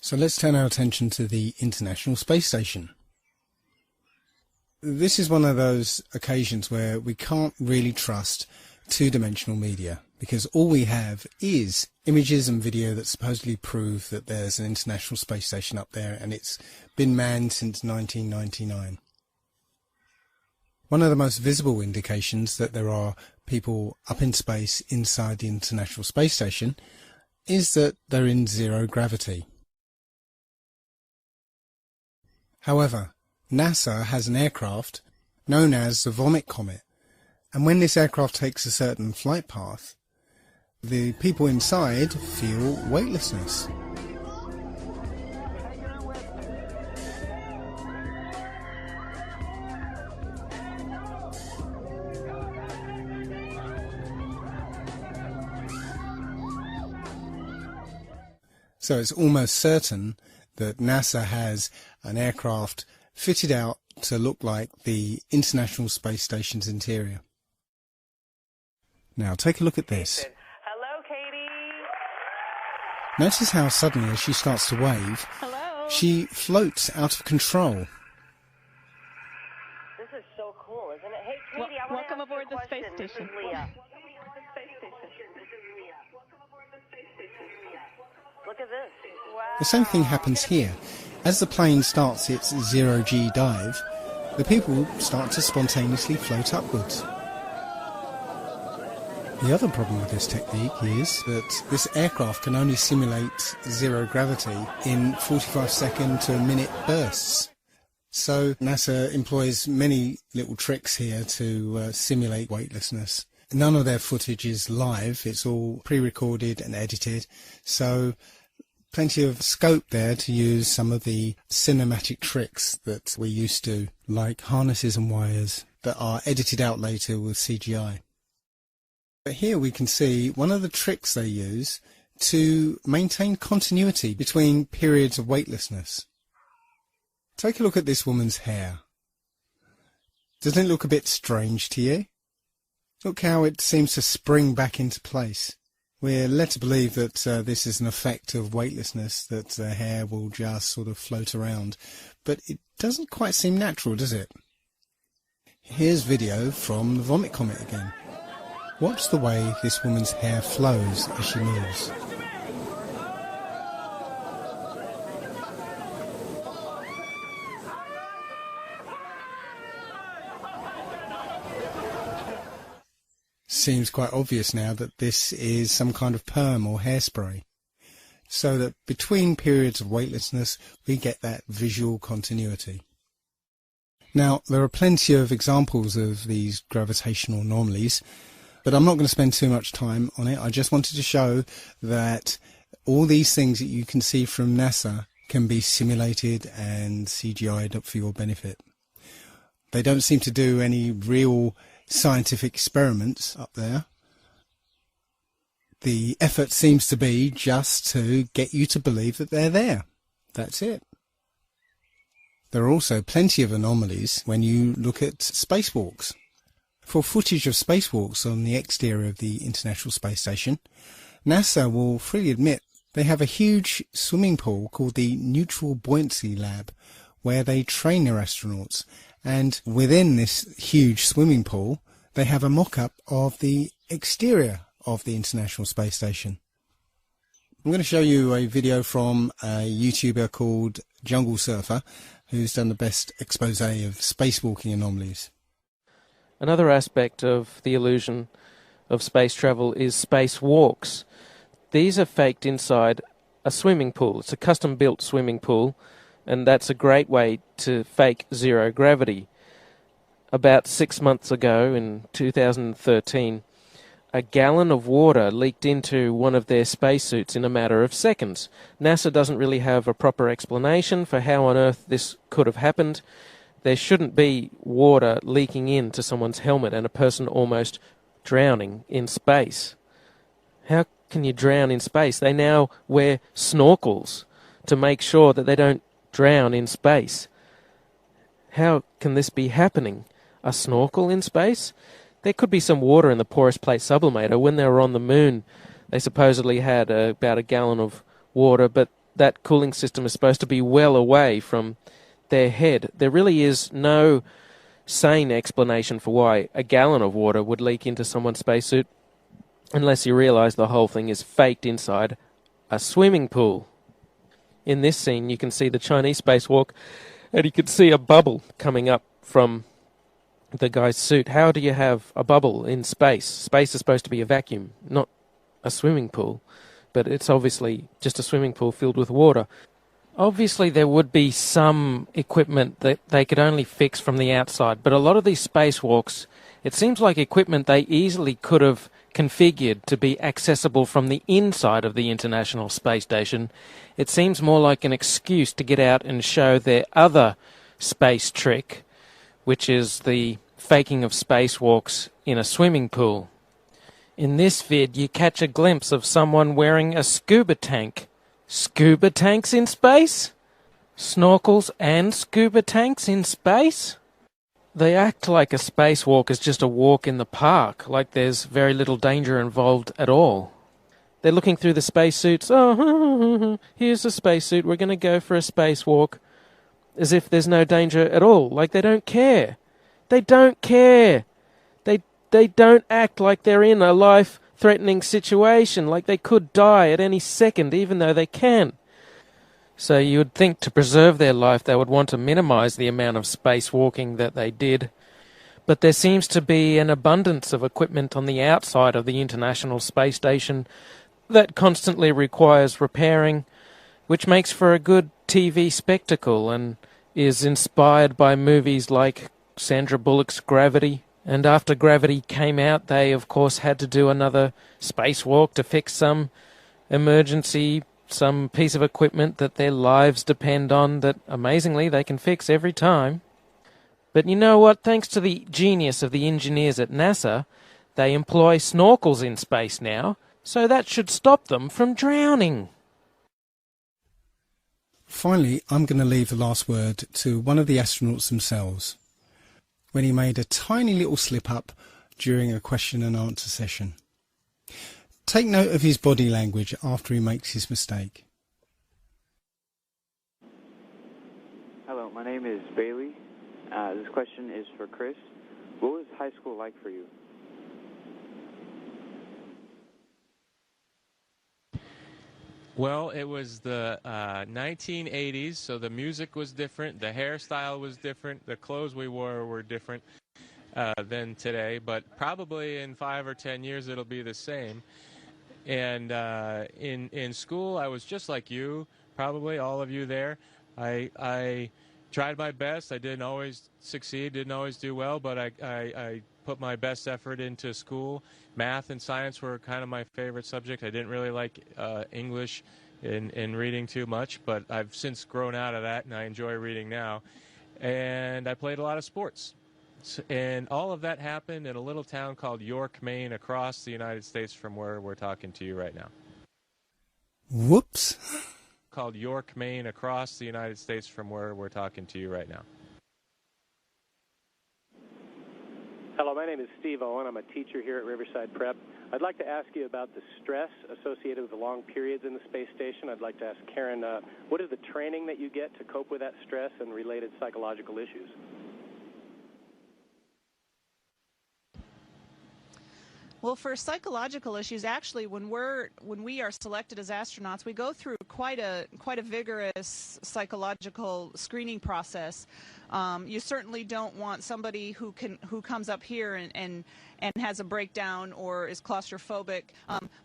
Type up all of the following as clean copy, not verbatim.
So let's turn our attention to the International Space Station. This is one of those occasions where we can't really trust two-dimensional media, because all we have is images and video that supposedly prove that there's an International Space Station up there and it's been manned since 1999. One of the most visible indications that there are people up in space inside the International Space Station is that they're in zero gravity. However, NASA has an aircraft known as the Vomit Comet, and when this aircraft takes a certain flight path, the people inside feel weightlessness. So it's almost certain that NASA has an aircraft fitted out to look like the International Space Station's interior. Now take a look at this. Hello, Katie. Notice how suddenly, as she starts to wave, she floats out of control. This is so cool, isn't it? Hey, Katie, I want to welcome ask aboard you a the space question. station. This is Leah. Look at this. Wow. The same thing happens here. As the plane starts its zero-G dive, the people start to spontaneously float upwards. The other problem with this technique is that this aircraft can only simulate zero gravity in 45-second to a minute bursts. So NASA employs many little tricks here to simulate weightlessness. None of their footage is live, it's all pre-recorded and edited, so plenty of scope there to use some of the cinematic tricks that we're used to, like harnesses and wires that are edited out later with CGI. But here we can see one of the tricks they use to maintain continuity between periods of weightlessness. Take a look at this woman's hair. Doesn't it look a bit strange to you? Look how it seems to spring back into place. We're led to believe that this is an effect of weightlessness, that the hair will just sort of float around. But it doesn't quite seem natural, does it? Here's video from the Vomit Comet again. Watch the way this woman's hair flows as she moves. Seems quite obvious now that this is some kind of perm or hairspray, so that between periods of weightlessness we get that visual continuity. Now, there are plenty of examples of these gravitational anomalies, but I'm not going to spend too much time on it. I just wanted to show that all these things that you can see from NASA can be simulated and CGI'd up for your benefit. They don't seem to do any real scientific experiments up there. The effort seems to be just to get you to believe that they're there. That's it. There are also plenty of anomalies when you look at spacewalks. For footage of spacewalks on the exterior of the International Space Station, NASA will freely admit they have a huge swimming pool called the Neutral Buoyancy Lab, where they train their astronauts, and within this huge swimming pool they have a mock-up of the exterior of the International Space Station. I'm going to show you a video from a YouTuber called Jungle Surfer, who's done the best expose of spacewalking anomalies. Another aspect of the illusion of space travel is spacewalks. These are faked inside a swimming pool. It's a custom-built swimming pool, and that's a great way to fake zero gravity. About 6 months ago, in 2013, a gallon of water leaked into one of their spacesuits in a matter of seconds. NASA doesn't really have a proper explanation for how on earth this could have happened. There shouldn't be water leaking into someone's helmet and a person almost drowning in space. How can you drown in space? They now wear snorkels to make sure that they don't drown in space. How can this be happening? A snorkel in space? There could be some water in the porous plate sublimator. When they were on the moon, they supposedly had about a gallon of water, but that cooling system is supposed to be well away from their head. There really is no sane explanation for why a gallon of water would leak into someone's spacesuit, unless you realise the whole thing is faked inside a swimming pool. In this scene, you can see the Chinese spacewalk, and you can see a bubble coming up from the guy's suit. How do you have a bubble in space? Space is supposed to be a vacuum, not a swimming pool. But it's obviously just a swimming pool filled with water. Obviously, there would be some equipment that they could only fix from the outside, but a lot of these spacewalks, it seems like equipment they easily could have configured to be accessible from the inside of the International Space Station. It seems more like an excuse to get out and show their other space trick, which is the faking of spacewalks in a swimming pool. In this vid, you catch a glimpse of someone wearing a scuba tank. Scuba tanks in space? Snorkels and scuba tanks in space? They act like a spacewalk is just a walk in the park, like there's very little danger involved at all. They're looking through the spacesuits. Oh, here's a spacesuit. We're going to go for a spacewalk. As if there's no danger at all. Like they don't care. They don't care. They don't act like they're in a life-threatening situation, like they could die at any second, even though they can. So you would think to preserve their life they would want to minimize the amount of spacewalking that they did. But there seems to be an abundance of equipment on the outside of the International Space Station that constantly requires repairing, which makes for a good TV spectacle and is inspired by movies like Sandra Bullock's Gravity. And after Gravity came out, they, of course, had to do another spacewalk to fix some emergency, some piece of equipment that their lives depend on that, amazingly, they can fix every time. But you know what? Thanks to the genius of the engineers at NASA, they employ snorkels in space now, so that should stop them from drowning. Finally, I'm going to leave the last word to one of the astronauts themselves, when he made a tiny little slip-up during a question and answer session. Take note of his body language after he makes his mistake. Hello, my name is Bailey. This question is for Chris. What was high school like for you? Well, it was the 1980s, so the music was different, the hairstyle was different, the clothes we wore were different than today, but probably in 5 or 10 years it'll be the same. And in school, I was just like you, probably all of you there. I tried my best. I didn't always succeed, didn't always do well, but I put my best effort into school. Math and science were kind of my favorite subject. I didn't really like English in reading too much, but I've since grown out of that, and I enjoy reading now. And I played a lot of sports. And all of that happened in a little town called York, Maine, across the United States from where we're talking to you right now. Whoops. Called York, Maine, across the United States from where we're talking to you right now. Hello, my name is Steve Owen. I'm a teacher here at Riverside Prep. I'd like to ask you about the stress associated with the long periods in the space station. I'd like to ask Karen, what is the training that you get to cope with that stress and related psychological issues? Well, for psychological issues, actually, when we are selected as astronauts, we go through quite a vigorous psychological screening process. You certainly don't want somebody who comes up here and has a breakdown or is claustrophobic.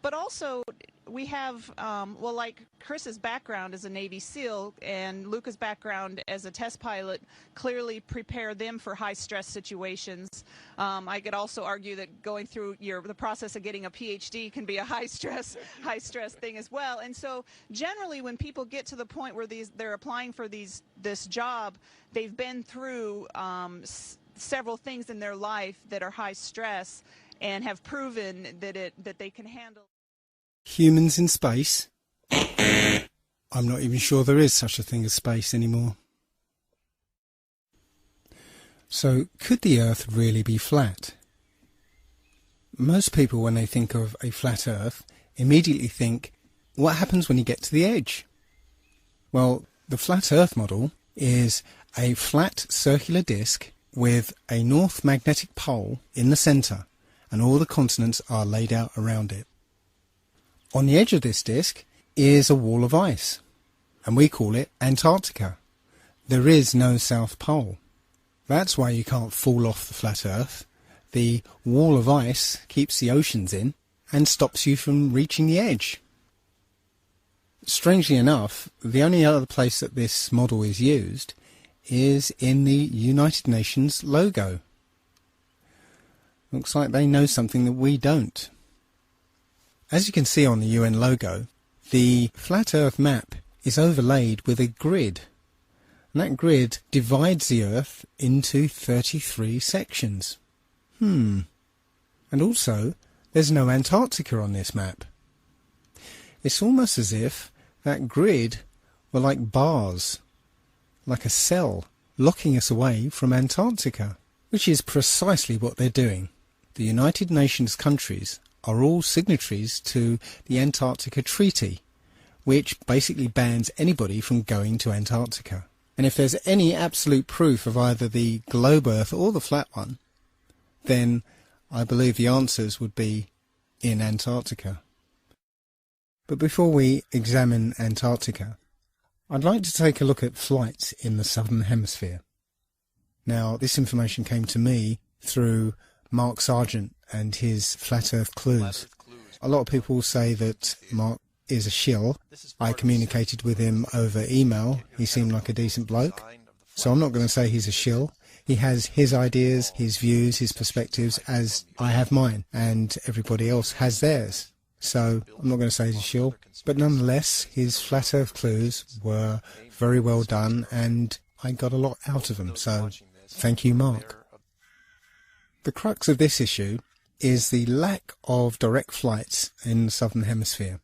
But also, we have well, like Chris's background as a Navy SEAL and Luca's background as a test pilot clearly prepare them for high stress situations. I could also argue that going through the process of getting a PhD can be a high stress thing as well. And so generally when people get to the point where they're applying for this job, they've been through several things in their life that are high stress and have proven that they can handle. Humans in space? I'm not even sure there is such a thing as space anymore. So, could the Earth really be flat? Most people, when they think of a flat Earth, immediately think, what happens when you get to the edge? Well, the flat Earth model is a flat circular disk with a north magnetic pole in the centre, and all the continents are laid out around it. On the edge of this disk is a wall of ice, and we call it Antarctica. There is no South Pole. That's why you can't fall off the flat Earth. The wall of ice keeps the oceans in and stops you from reaching the edge. Strangely enough, the only other place that this model is used is in the United Nations logo. Looks like they know something that we don't. As you can see on the UN logo, the flat Earth map is overlaid with a grid. And that grid divides the Earth into 33 sections. And also, there's no Antarctica on this map. It's almost as if that grid were like bars, like a cell, locking us away from Antarctica, which is precisely what they're doing. The United Nations countries are all signatories to the Antarctica Treaty, which basically bans anybody from going to Antarctica. And if there's any absolute proof of either the globe Earth or the flat one, then I believe the answers would be in Antarctica. But before we examine Antarctica, I'd like to take a look at flights in the Southern Hemisphere. Now, this information came to me through Mark Sargent and his Flat Earth Clues. A lot of people say that Mark is a shill. I communicated with him over email. He seemed like a decent bloke. So I'm not going to say he's a shill. He has his ideas, his views, his perspectives, as I have mine, and everybody else has theirs. So I'm not going to say he's a shill, but nonetheless, his Flat Earth Clues were very well done, and I got a lot out of them, so thank you, Mark. The crux of this issue is the lack of direct flights in the Southern Hemisphere.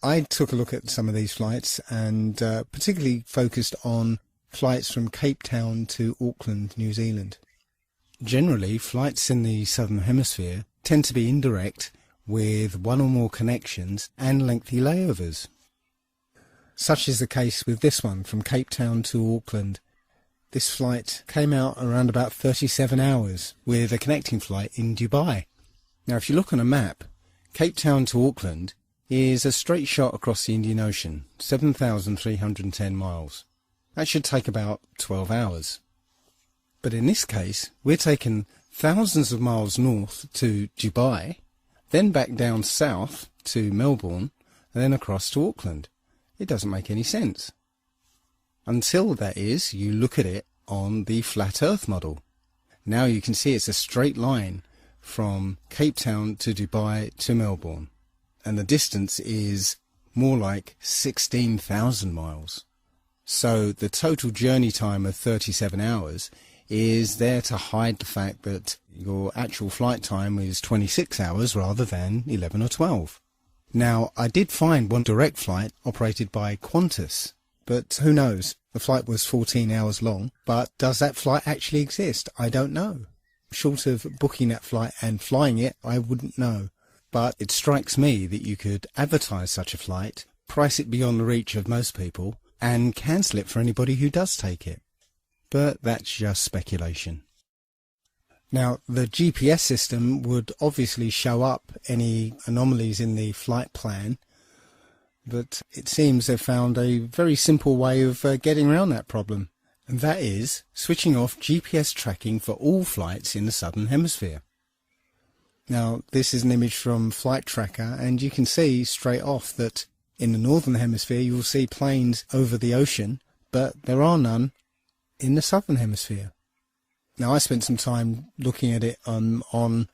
I took a look at some of these flights and particularly focused on flights from Cape Town to Auckland, New Zealand. Generally, flights in the Southern Hemisphere tend to be indirect, with one or more connections and lengthy layovers. Such is the case with this one from Cape Town to Auckland. This flight came out around about 37 hours with a connecting flight in Dubai. Now if you look on a map, Cape Town to Auckland is a straight shot across the Indian Ocean, 7,310 miles. That should take about 12 hours. But in this case, we're taking thousands of miles north to Dubai, then back down south to Melbourne, and then across to Auckland. It doesn't make any sense. Until, that is, you look at it on the Flat Earth model. Now you can see it's a straight line from Cape Town to Dubai to Melbourne. And the distance is more like 16,000 miles. So the total journey time of 37 hours is there to hide the fact that your actual flight time is 26 hours rather than 11 or 12. Now, I did find one direct flight operated by Qantas, but who knows? The flight was 14 hours long, but does that flight actually exist? I don't know. Short of booking that flight and flying it, I wouldn't know. But it strikes me that you could advertise such a flight, price it beyond the reach of most people, and cancel it for anybody who does take it. But that's just speculation. Now, the GPS system would obviously show up any anomalies in the flight plan, but it seems they've found a very simple way of getting around that problem, and that is switching off GPS tracking for all flights in the Southern Hemisphere. Now, this is an image from Flight Tracker, and you can see straight off that in the Northern Hemisphere you will see planes over the ocean, but there are none in the Southern Hemisphere. Now, I spent some time looking at it on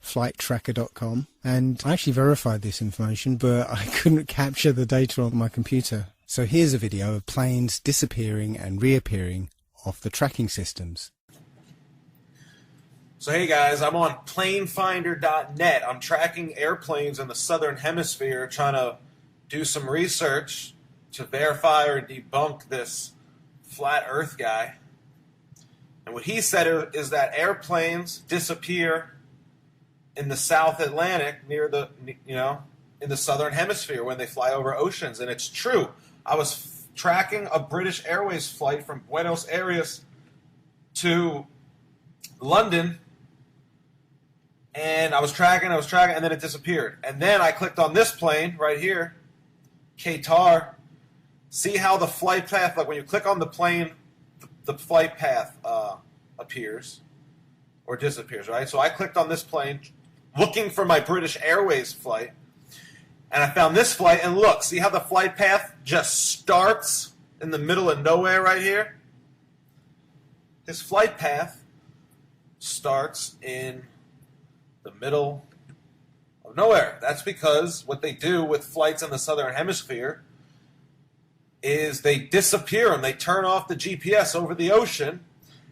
flighttracker.com, and I actually verified this information, but I couldn't capture the data on my computer. So here's a video of planes disappearing and reappearing off the tracking systems. So hey guys, I'm on planefinder.net. I'm tracking airplanes in the Southern Hemisphere, trying to do some research to verify or debunk this flat Earth guy. And what he said is that airplanes disappear in the South Atlantic near the, in the Southern Hemisphere when they fly over oceans. And it's true. I was tracking a British Airways flight from Buenos Aires to London, and I was tracking, and then it disappeared. And then I clicked on this plane right here, Qatar. See how the flight path, like when you click on the plane, the flight path appears or disappears, right? So I clicked on this plane looking for my British Airways flight, and I found this flight, and look, see how the flight path just starts in the middle of nowhere right here? His flight path starts in the middle of nowhere. That's because what they do with flights in the Southern Hemisphere is they disappear them. They turn off the GPS over the ocean,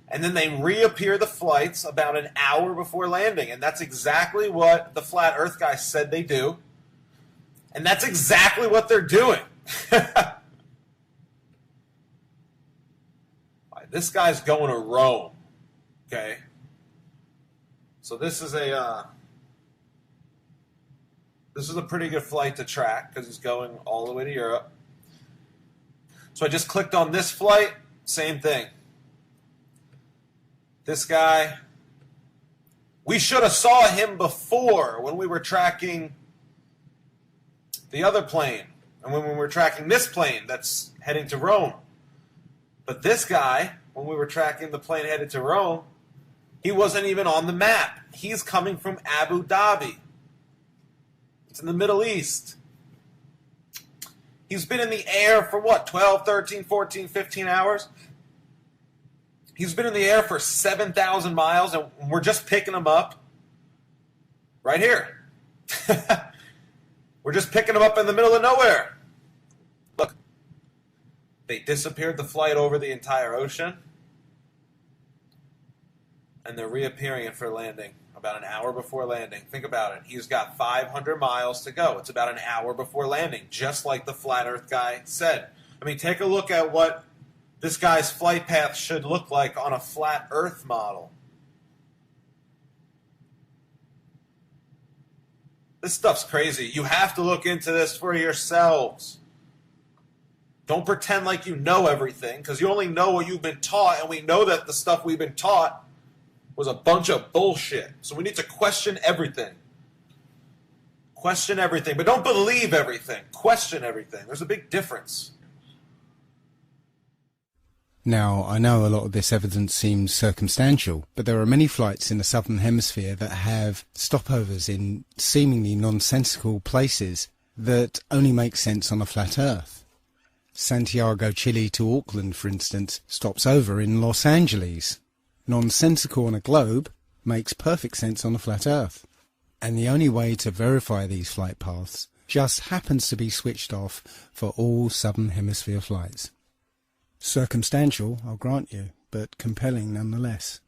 and then they reappear the flights about an hour before landing. And that's exactly what the Flat Earth guys said they do. And that's exactly what they're doing. This guy's going to Rome. Okay? So this is a pretty good flight to track because he's going all the way to Europe. So I just clicked on this flight, same thing. This guy, we should have saw him before when we were tracking the other plane and when we were tracking this plane that's heading to Rome. But this guy, when we were tracking the plane headed to Rome, he wasn't even on the map. He's coming from Abu Dhabi. It's in the Middle East. He's been in the air for what, 12, 13, 14, 15 hours? He's been in the air for 7,000 miles, and we're just picking him up right here. We're just picking him up in the middle of nowhere. Look, they disappeared the flight over the entire ocean, and they're reappearing it for landing about an hour before landing. Think about it. He's got 500 miles to go. It's about an hour before landing, just like the Flat Earth guy said. I mean, take a look at what this guy's flight path should look like on a Flat Earth model. This stuff's crazy. You have to look into this for yourselves. Don't pretend like you know everything, because you only know what you've been taught, and we know that the stuff we've been taught was a bunch of bullshit. So we need to question everything. Question everything, but don't believe everything. Question everything. There's a big difference. Now, I know a lot of this evidence seems circumstantial, but there are many flights in the Southern Hemisphere that have stopovers in seemingly nonsensical places that only make sense on a flat Earth. Santiago, Chile to Auckland, for instance, stops over in Los Angeles. Nonsensical on a globe makes perfect sense on a flat Earth. And the only way to verify these flight paths just happens to be switched off for all Southern Hemisphere flights. Circumstantial, I'll grant you, but compelling nonetheless.